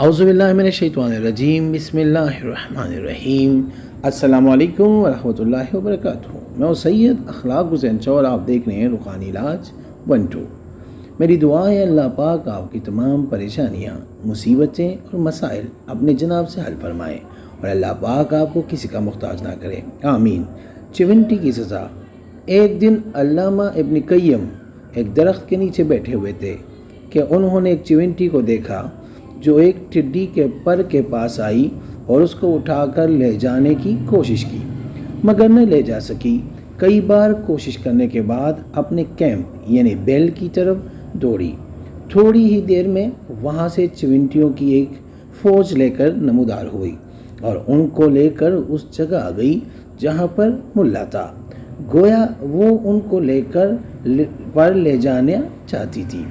اعوذ باللہ من الشیطان الرجیم، بسم اللہ الرحمن الرحیم۔ السلام علیکم ورحمۃ اللہ وبرکاتہ۔ میں ہوں سید اخلاق حسین چور، آپ دیکھ رہے ہیں روحانی علاج 1-2۔ میری دعا ہے اللہ پاک آپ کی تمام پریشانیاں، مصیبتیں اور مسائل اپنے جناب سے حل فرمائیں اور اللہ پاک آپ کو کسی کا محتاج نہ کرے، آمین۔ چونٹی کی سزا۔ ایک دن علامہ ابن قیم ایک درخت کے نیچے بیٹھے ہوئے تھے کہ انہوں نے ایک چونٹی کو دیکھا جو ایک ٹڈی کے پر کے پاس آئی اور اس کو اٹھا کر لے جانے کی کوشش کی، مگر نہ لے جا سکی۔ کئی بار کوشش کرنے کے بعد اپنے کیمپ یعنی بیل کی طرف دوڑی۔ تھوڑی ہی دیر میں وہاں سے چونٹیوں کی ایک فوج لے کر نمودار ہوئی اور ان کو لے کر اس جگہ آ گئی جہاں پر ملا تھا۔ گویا وہ ان کو لے کر پر لے جانا چاہتی تھی۔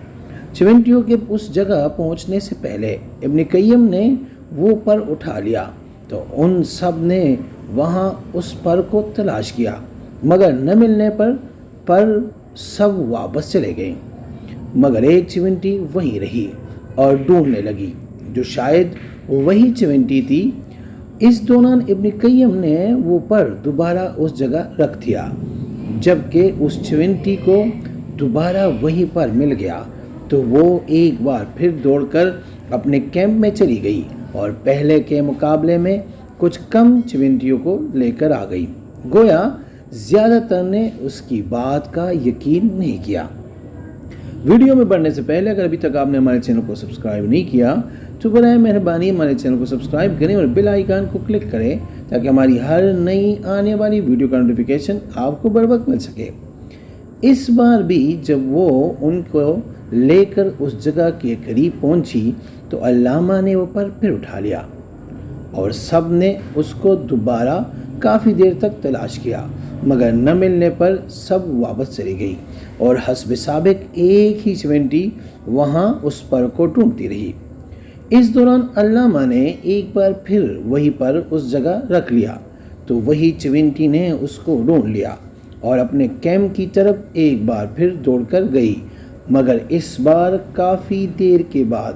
چونٹیوں کے اس جگہ پہنچنے سے پہلے ابن قیم نے وہ پر اٹھا لیا تو ان سب نے وہاں اس پر کو تلاش کیا، مگر نہ ملنے پر سب واپس چلے گئے، مگر ایک چونٹی وہیں رہی اور ڈھونڈنے لگی جو شاید وہی چونٹی تھی۔ اس دوران ابن قیم نے وہ پر دوبارہ اس جگہ رکھ دیا، جبکہ اس چونٹی کو دوبارہ وہی پر مل گیا تو وہ ایک بار پھر دوڑ کر اپنے کیمپ میں چلی گئی اور پہلے کے مقابلے میں کچھ کم چونٹیوں کو لے کر آ گئی۔ گویا زیادہ تر نے اس کی بات کا یقین نہیں کیا۔ ویڈیو میں بڑھنے سے پہلے اگر ابھی تک آپ نے ہمارے چینل کو سبسکرائب نہیں کیا تو برائے مہربانی ہمارے چینل کو سبسکرائب کریں اور بیل آئیکن کو کلک کریں تاکہ ہماری ہر نئی آنے والی ویڈیو کا نوٹیفیکیشن آپ کو بر وقت مل سکے۔ اس بار بھی جب وہ ان کو لے کر اس جگہ کے قریب پہنچی تو علامہ نے وہ پر پھر اٹھا لیا اور سب نے اس کو دوبارہ کافی دیر تک تلاش کیا، مگر نہ ملنے پر سب واپس چلی گئی اور حسب سابق ایک ہی چونٹی وہاں اس پر کو ڈھونڈتی رہی۔ اس دوران علامہ نے ایک بار پھر وہی پر اس جگہ رکھ لیا تو وہی چونٹی نے اس کو ڈھونڈ لیا اور اپنے کیمپ کی طرف ایک بار پھر دوڑ کر گئی، مگر اس بار کافی دیر کے بعد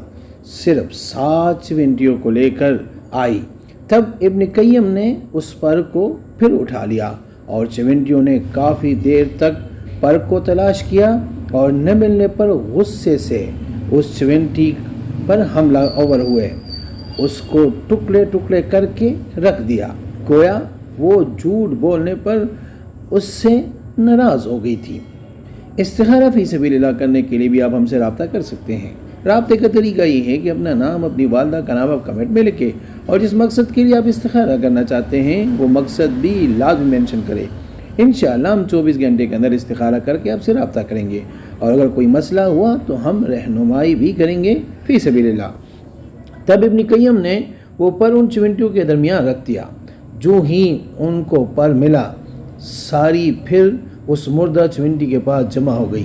صرف 7 چونٹیوں کو لے کر آئی۔ تب ابن قیم نے اس پر کو پھر اٹھا لیا اور چونٹیوں نے کافی دیر تک پر کو تلاش کیا اور نہ ملنے پر غصے سے اس چونٹی پر حملہ آور ہوئے، اس کو ٹکڑے ٹکڑے کر کے رکھ دیا۔ گویا وہ جھوٹ بولنے پر اس سے ناراض ہو گئی تھی۔ استخارہ فی سبیل اللہ کرنے کے لیے بھی آپ ہم سے رابطہ کر سکتے ہیں۔ رابطے کا طریقہ یہ ہے کہ اپنا نام، اپنی والدہ کا نام آپ کمنٹ میں لکھیں اور جس مقصد کے لیے آپ استخارہ کرنا چاہتے ہیں وہ مقصد بھی لازم مینشن کریں۔ انشاءاللہ ہم 24 گھنٹے کے اندر استخارہ کر کے آپ سے رابطہ کریں گے اور اگر کوئی مسئلہ ہوا تو ہم رہنمائی بھی کریں گے فی سبیل اللہ۔ تب ابن قیم نے وہ پر ان چونٹیوں کے درمیان رکھ دیا۔ جو ہی ان کو پر ملا ساری پھر اس مردہ چونٹی کے پاس جمع ہو گئی۔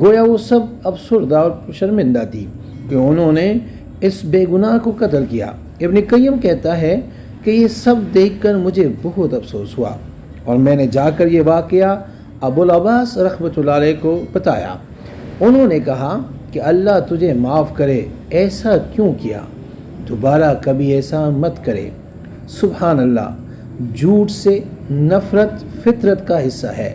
گویا وہ سب افسردہ اور شرمندہ تھی کہ انہوں نے اس بے گناہ کو قتل کیا۔ ابن قیم کہتا ہے کہ یہ سب دیکھ کر مجھے بہت افسوس ہوا اور میں نے جا کر یہ واقعہ ابو العباس رحمۃ اللہ علیہ کو بتایا۔ انہوں نے کہا کہ اللہ تجھے معاف کرے، ایسا کیوں کیا؟ دوبارہ کبھی ایسا مت کرے۔ سبحان اللہ، جھوٹ سے نفرت فطرت کا حصہ ہے۔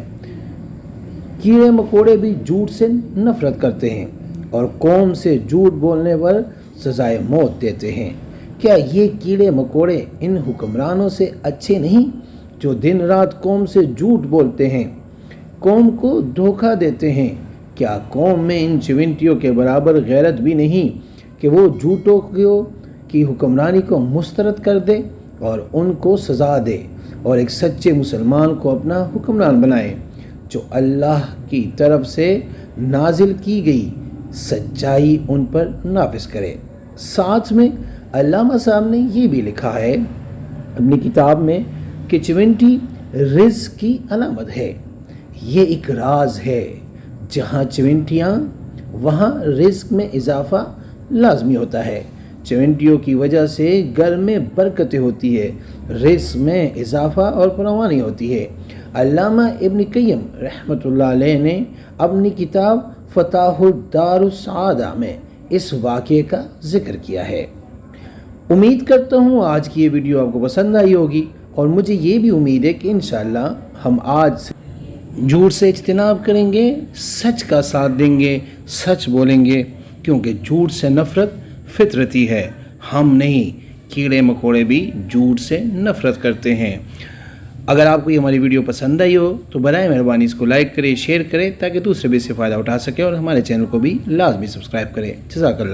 کیڑے مکوڑے بھی جھوٹ سے نفرت کرتے ہیں اور قوم سے جھوٹ بولنے پر سزائے موت دیتے ہیں۔ کیا یہ کیڑے مکوڑے ان حکمرانوں سے اچھے نہیں جو دن رات قوم سے جھوٹ بولتے ہیں، قوم کو دھوکہ دیتے ہیں؟ کیا قوم میں ان چونٹیوں کے برابر غیرت بھی نہیں کہ وہ جھوٹوں کی حکمرانی کو مسترد کر دے اور ان کو سزا دے اور ایک سچے مسلمان کو اپنا حکمران بنائے جو اللہ کی طرف سے نازل کی گئی سچائی ان پر نافذ کرے؟ ساتھ میں علامہ صاحب نے یہ بھی لکھا ہے اپنی کتاب میں کہ چونٹی رزق کی علامت ہے۔ یہ ایک راز ہے، جہاں چونٹیاں وہاں رزق میں اضافہ لازمی ہوتا ہے۔ چونٹیوں کی وجہ سے گھر میں برکتیں ہوتی ہے، رزق میں اضافہ اور فراوانی ہوتی ہے۔ علامہ ابن قیم رحمۃ اللہ علیہ نے اپنی کتاب فتح الدار السعادہ میں اس واقعے کا ذکر کیا ہے۔ امید کرتا ہوں آج کی یہ ویڈیو آپ کو پسند آئی ہوگی، اور مجھے یہ بھی امید ہے کہ انشاءاللہ ہم آج سے جھوٹ سے اجتناب کریں گے، سچ کا ساتھ دیں گے، سچ بولیں گے، کیونکہ جھوٹ سے نفرت فطرتی ہے۔ ہم نہیں، کیڑے مکوڑے بھی جھوٹ سے نفرت کرتے ہیں۔ اگر آپ کو یہ ہماری ویڈیو پسند آئی ہو تو برائے مہربانی اس کو لائک کریں، شیئر کریں، تاکہ دوسرے بھی اس سے فائدہ اٹھا سکیں، اور ہمارے چینل کو بھی لازمی سبسکرائب کریں۔ جزاک اللہ۔